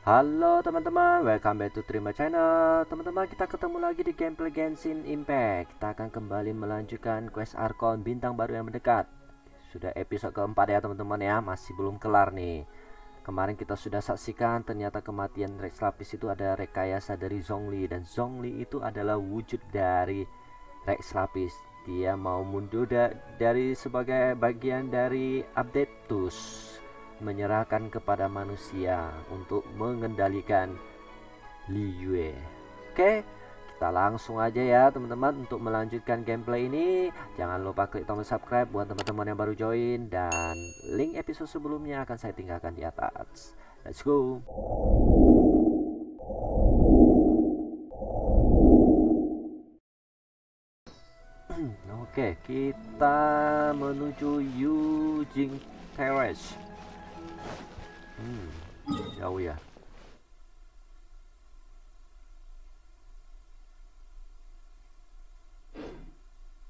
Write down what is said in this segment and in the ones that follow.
Halo teman-teman, welcome back to Trime channel. Teman-teman, kita ketemu lagi di gameplay Genshin Impact. Kita akan kembali melanjutkan quest Arkon bintang baru yang mendekat. Sudah episode keempat ya teman-teman ya, masih belum kelar nih. Kemarin kita sudah saksikan ternyata kematian Rex Lapis itu ada rekayasa dari Zhongli, dan Zhongli itu adalah wujud dari Rex Lapis. Dia mau mundur dari sebagai bagian dari Adeptus, menyerahkan kepada manusia untuk mengendalikan Liyue. Oke, kita langsung aja ya teman-teman untuk melanjutkan gameplay ini. Jangan lupa klik tombol subscribe buat teman-teman yang baru join, dan link episode sebelumnya akan saya tinggalkan di atas. Let's go. Oke, kita menuju Yujing Terrace. Jauh ya.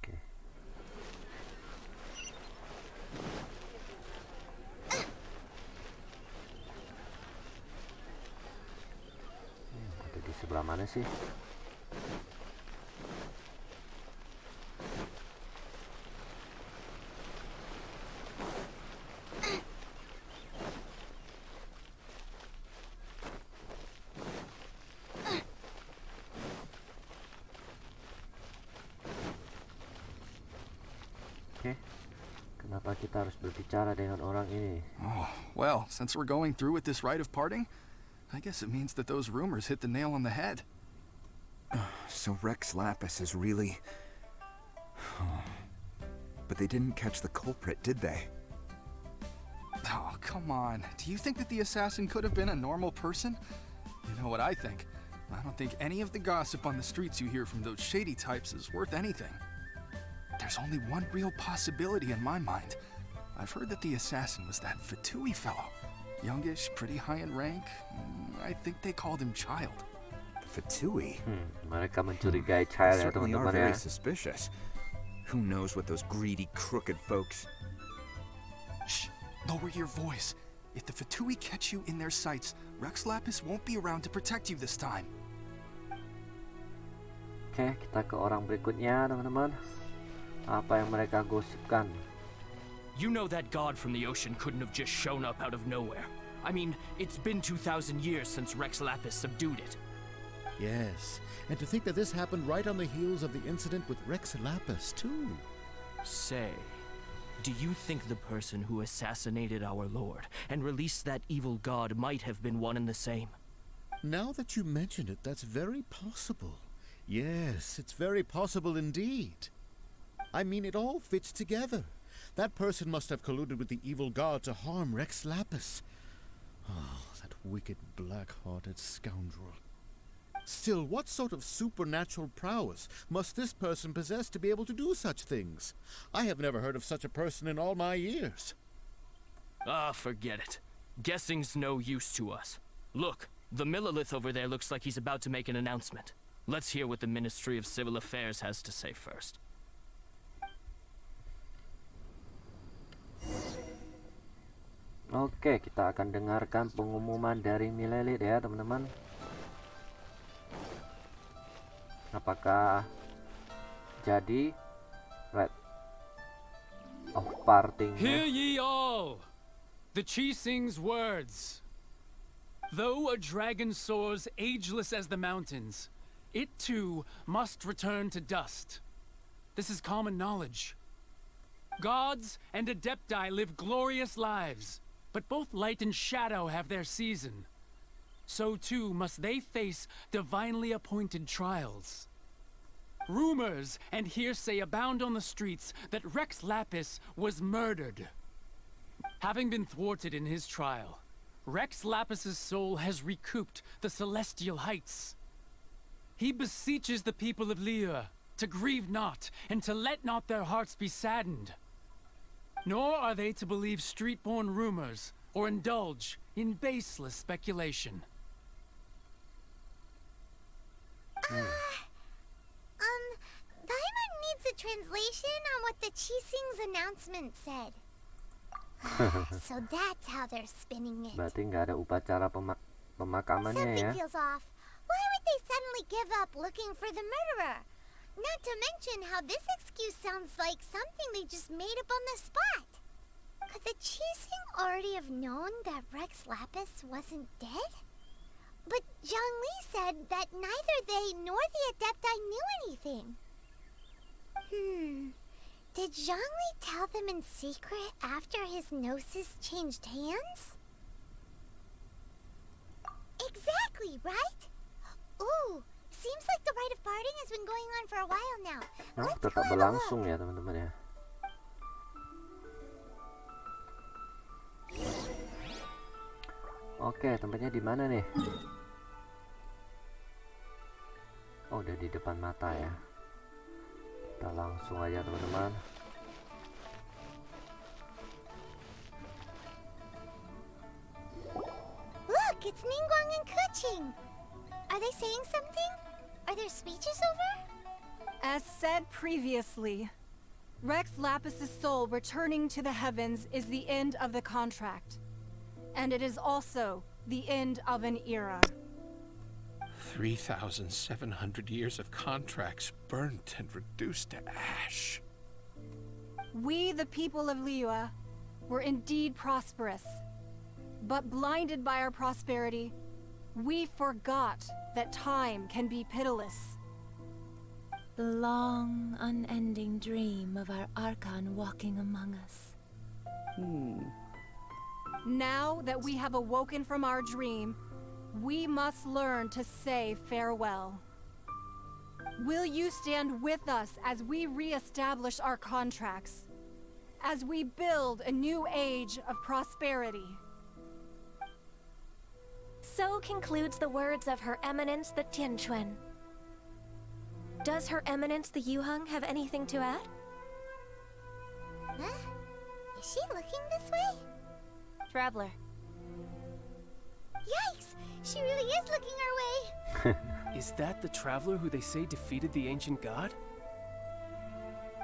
Oke. Ada di sebelah mana sih? Kenapa kita harus berbicara dengan orang ini? Oh, well, since we're going through with this rite of parting, I guess it means that those rumors hit the nail on the head. So Rex Lapis is really... But they didn't catch the culprit, did they? Oh, come on. Do you think that the assassin could have been a normal person? You know what I think? I don't think any of the gossip on the streets you hear from those shady types is worth anything. There's only one real possibility in my mind. I've heard that the assassin was that Fatui fellow. Youngish, pretty high in rank. I think they called him Child. Fatui? Mereka mencurigai Child ya Certainly are teman-teman very ya. suspicious. Who knows what those greedy, crooked folks... Shh! Lower your voice. If the Fatui catch you in their sights, Rex Lapis won't be around to protect you this time. Oke, kita ke orang berikutnya teman-teman. Apa yang mereka gosipkan? You know that god from the ocean couldn't have just shown up out of nowhere. I mean, it's been 2,000 years since Rex Lapis subdued it. Yes, and to think that this happened right on the heels of the incident with Rex Lapis, too. Say, do you think the person who assassinated our lord and released that evil god might have been one and the same? Now that you mention it, that's very possible. Yes, it's very possible indeed. I mean, it all fits together. That person must have colluded with the evil god to harm Rex Lapis. Oh, that wicked, black-hearted scoundrel. Still, what sort of supernatural prowess must this person possess to be able to do such things? I have never heard of such a person in all my years. Ah, forget it. Guessing's no use to us. Look, the Millilith over there looks like he's about to make an announcement. Let's hear what the Ministry of Civil Affairs has to say first. Oke, kita akan dengarkan pengumuman dari Milelit ya teman-teman. Apakah jadi Rite of Parting? Hear ye all! The Chising's words. Though a dragon soars ageless as the mountains, it too must return to dust. This is common knowledge. Gods and Adepti live glorious lives, but both light and shadow have their season. So too must they face divinely appointed trials. Rumors and hearsay abound on the streets that Rex Lapis was murdered. Having been thwarted in his trial, Rex Lapis's soul has recouped the celestial heights. He beseeches the people of Liyue to grieve not and to let not their hearts be saddened. Nor are they to believe street-born rumors or indulge in baseless speculation. Paimon needs a translation on what the Chising's announcement said. So that's how they're spinning it. Berarti nggak ada upacara pemakamannya Something ya. feels off. Why would they suddenly give up looking for the murderer? Not to mention how this excuse sounds like something they just made up on the spot. Could the Chising already have known that Rex Lapis wasn't dead? But Zhongli said that neither they nor the Adepti knew anything. Did Zhongli tell them in secret after his gnosis changed hands? Exactly, right? Ooh, seems like the rite of parting has been going on for a while now. Nah, Let's tetap go have a berlangsung look. ya teman-teman ya. Oke, tempatnya di mana nih? Oh, udah di depan mata ya. Kita langsung aja teman-teman. Look, it's Ningguang and Kuching. Are they saying something? Are their speeches over? As said previously, Rex Lapis's soul returning to the heavens is the end of the contract. And it is also the end of an era. 3,700 years of contracts burnt and reduced to ash. We, the people of Liyue, were indeed prosperous. But blinded by our prosperity, we forgot that time can be pitiless. The long, unending dream of our Archon walking among us. Now that we have awoken from our dream, we must learn to say farewell. Will you stand with us as we re-establish our contracts? As we build a new age of prosperity? So concludes the words of Her Eminence the Tianquan. Does Her Eminence the Yuheng have anything to add? Huh? Is she looking this way? Traveler. Yikes! She really is looking our way. Is that the traveler who they say defeated the ancient god?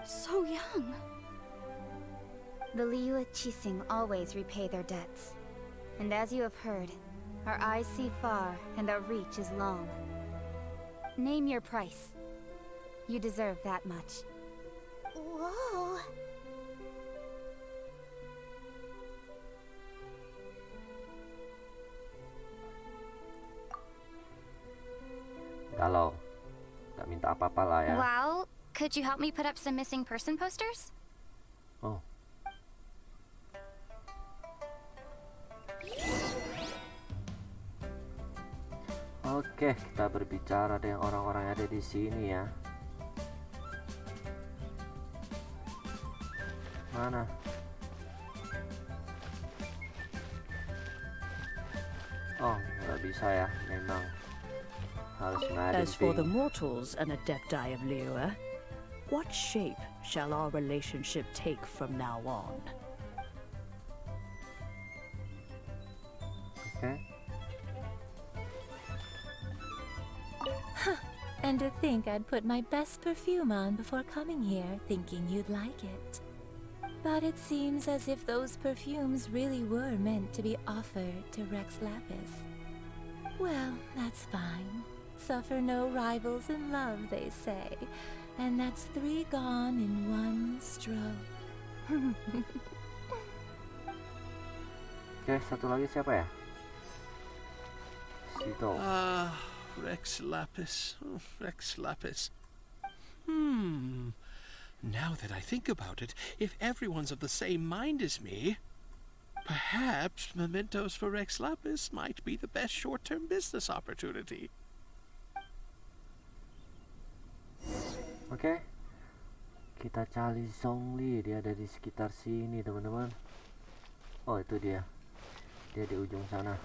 So young. The Liyue Qixing always repay their debts. And as you have heard, our eyes see far and our reach is long. Name your price. You deserve that much. Whoa. Galau. Gak minta apa-apa lah ya. Well, could you help me put up some missing person posters? Oh. Oke, kita berbicara dengan orang-orang yang ada di sini ya. Mana? Oh, nggak bisa ya, memang harus ngadepin. As for the mortals and adepti of Liyue, what shape shall our relationship take from now on? Okay. And to think I'd put my best perfume on before coming here, thinking you'd like it. But it seems as if those perfumes really were meant to be offered to Rex Lapis. Well, that's fine. Suffer no rivals in love, they say. And that's 3 gone in 1 stroke. Oke, satu lagi siapa ya? Sito. Rex Lapis. Oh, Rex Lapis. Now that I think about it, if everyone's of the same mind as me, perhaps mementos for Rex Lapis might be the best short-term business opportunity. Oke. Kita cari Zhongli, dia ada di sekitar sini, teman-teman. Oh, itu dia. Dia di ujung sana.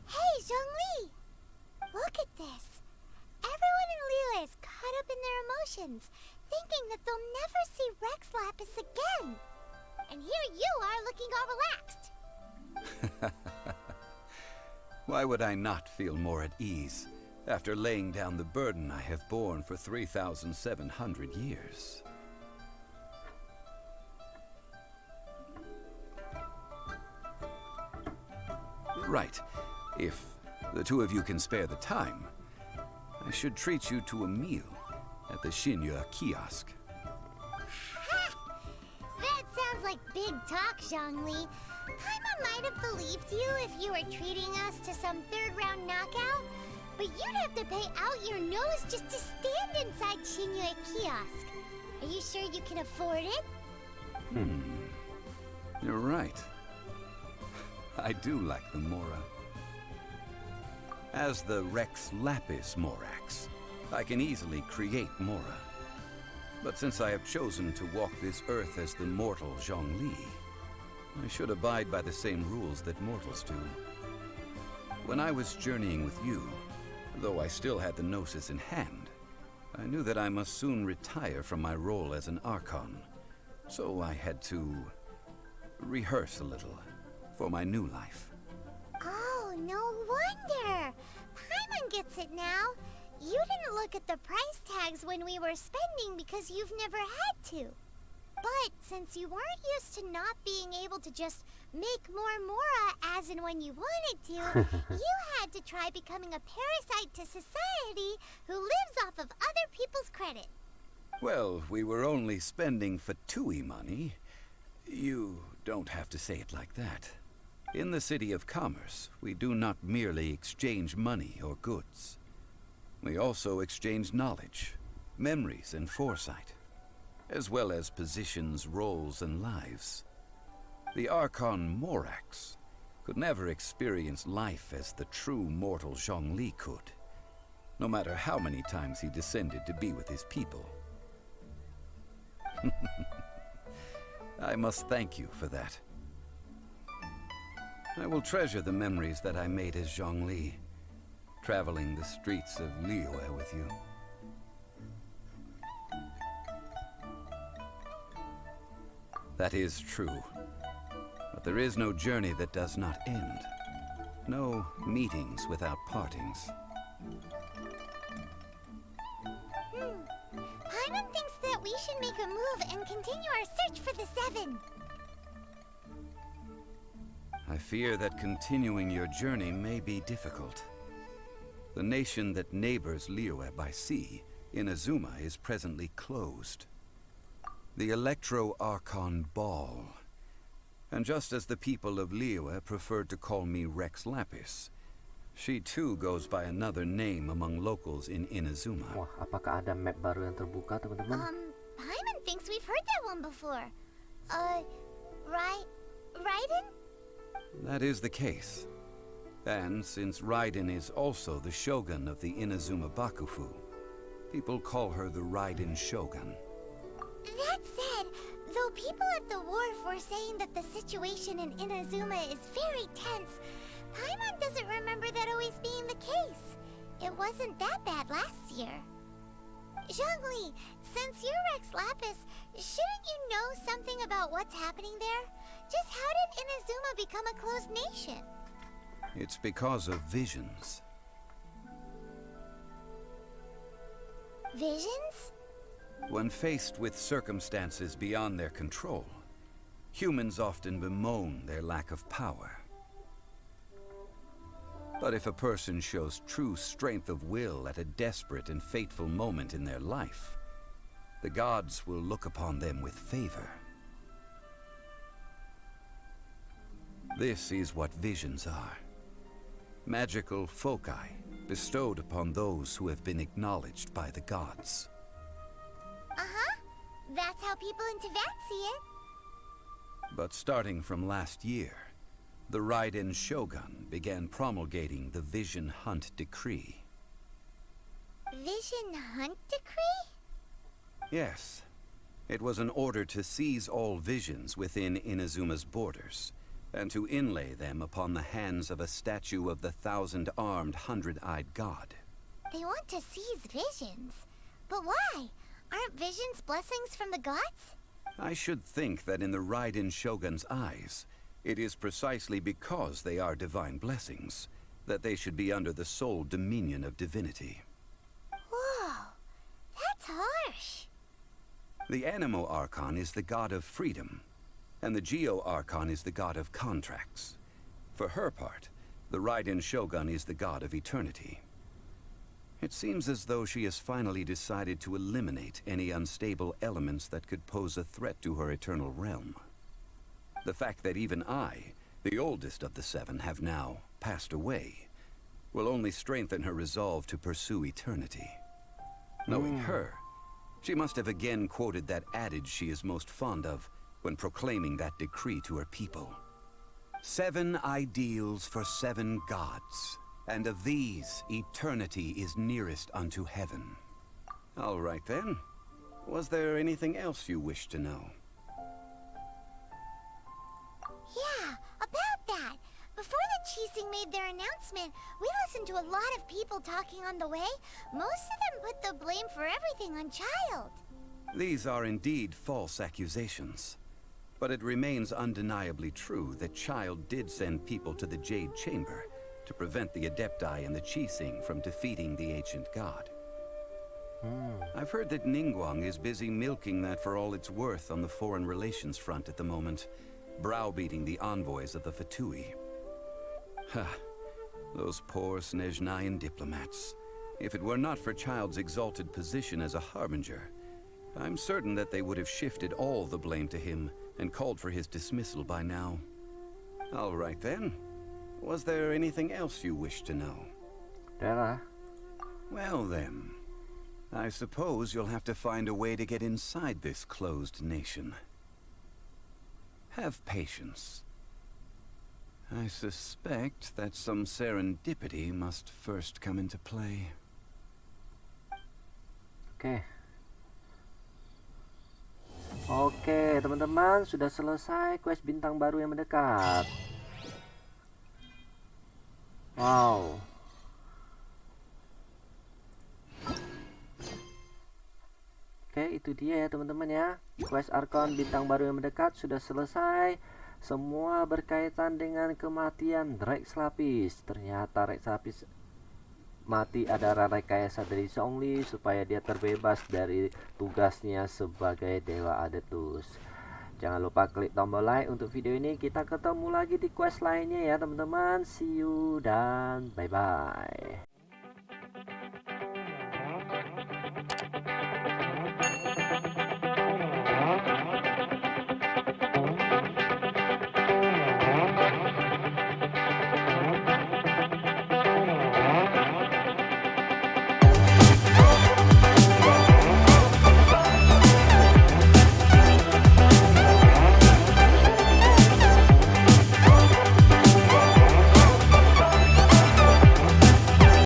Hey, Zhongli! Look at this. Everyone in Liyue is caught up in their emotions, thinking that they'll never see Rex Lapis again. And here you are looking all relaxed. Why would I not feel more at ease after laying down the burden I have borne for 3,700 years? Right. If the two of you can spare the time, I should treat you to a meal at the Shinya kiosk. That sounds like big talk, Zhongli. Paimon might have believed you if you were treating us to some third-round knockout, but you'd have to pay out your nose just to stand inside Shinya kiosk. Are you sure you can afford it? You're right. I do like the Mora. As the Rex Lapis Morax, I can easily create Mora. But since I have chosen to walk this earth as the mortal Zhongli, I should abide by the same rules that mortals do. When I was journeying with you, though I still had the Gnosis in hand, I knew that I must soon retire from my role as an Archon. So I had to rehearse a little for my new life. Oh, no wonder. Paimon gets it now. You didn't look at the price tags when we were spending because you've never had to. But since you weren't used to not being able to just make more Mora as and when you wanted to, you had to try becoming a parasite to society who lives off of other people's credit. Well, we were only spending Fatui money. You don't have to say it like that. In the City of Commerce, we do not merely exchange money or goods. We also exchange knowledge, memories, and foresight, as well as positions, roles, and lives. The Archon Morax could never experience life as the true mortal Zhongli could, no matter how many times he descended to be with his people. I must thank you for that. I will treasure the memories that I made as Zhongli, traveling the streets of Liyue with you. That is true. But there is no journey that does not end. No meetings without partings. Paimon thinks that we should make a move and continue our search for the Seven. I fear that continuing your journey may be difficult. The nation that neighbors Liyue by sea, Inazuma, is presently closed. The Electro-Archon Ball. And just as the people of Liyue preferred to call me Rex Lapis, she too goes by another name among locals in Inazuma. Wah, apakah ada map baru yang terbuka, teman-teman? Paimon thinks we've heard that one before. Raiden? That is the case. And since Raiden is also the shogun of the Inazuma Bakufu, people call her the Raiden Shogun. That said, though people at the wharf were saying that the situation in Inazuma is very tense, Paimon doesn't remember that always being the case. It wasn't that bad last year. Zhongli, since you're Rex Lapis, shouldn't you know something about what's happening there? Just how did Inazuma become a closed nation? It's because of visions. Visions? When faced with circumstances beyond their control, humans often bemoan their lack of power. But if a person shows true strength of will at a desperate and fateful moment in their life, the gods will look upon them with favor. This is what visions are. Magical foci bestowed upon those who have been acknowledged by the gods. That's how people in Tibet see it. But starting from last year, the Raiden Shogun began promulgating the Vision Hunt Decree. Vision Hunt Decree? Yes. It was an order to seize all visions within Inazuma's borders, and to inlay them upon the hands of a statue of the 1,000-armed, 100-eyed god. They want to seize visions. But why? Aren't visions blessings from the gods? I should think that in the Raiden Shogun's eyes, it is precisely because they are divine blessings that they should be under the sole dominion of divinity. Whoa, that's harsh. The Animo Archon is the god of freedom, and the Geo Archon is the god of contracts. For her part, the Raiden Shogun is the god of eternity. It seems as though she has finally decided to eliminate any unstable elements that could pose a threat to her eternal realm. The fact that even I, the oldest of the seven, have now passed away will only strengthen her resolve to pursue eternity. Knowing her, she must have again quoted that adage she is most fond of when proclaiming that decree to her people. 7 ideals for 7 gods, and of these, eternity is nearest unto heaven. All right then. Was there anything else you wish to know? Yeah, about that. Before the Qixing made their announcement, we listened to a lot of people talking on the way. Most of them put the blame for everything on Child. These are indeed false accusations. But it remains undeniably true that Child did send people to the Jade Chamber to prevent the Adepti and the Qixing from defeating the ancient god. I've heard that Ningguang is busy milking that for all it's worth on the foreign relations front at the moment, browbeating the envoys of the Fatui. Ha! Those poor Snezhnayan diplomats. If it were not for Child's exalted position as a harbinger, I'm certain that they would have shifted all the blame to him and called for his dismissal by now. All right then. Was there anything else you wish to know? Well then, I suppose you'll have to find a way to get inside this closed nation. Have patience. I suspect that some serendipity must first come into play. Oke, teman-teman, sudah selesai quest bintang baru yang mendekat. Wow. Oke, itu dia ya teman-teman ya. Quest Archon bintang baru yang mendekat sudah selesai. Semua berkaitan dengan kematian Rex Lapis. Ternyata Rex Lapis mati adalah rekayasa dari Zhongli supaya dia terbebas dari tugasnya sebagai Dewa Adeptus. Jangan lupa klik tombol like untuk video ini. Kita ketemu lagi di quest lainnya ya teman-teman. See you dan bye-bye.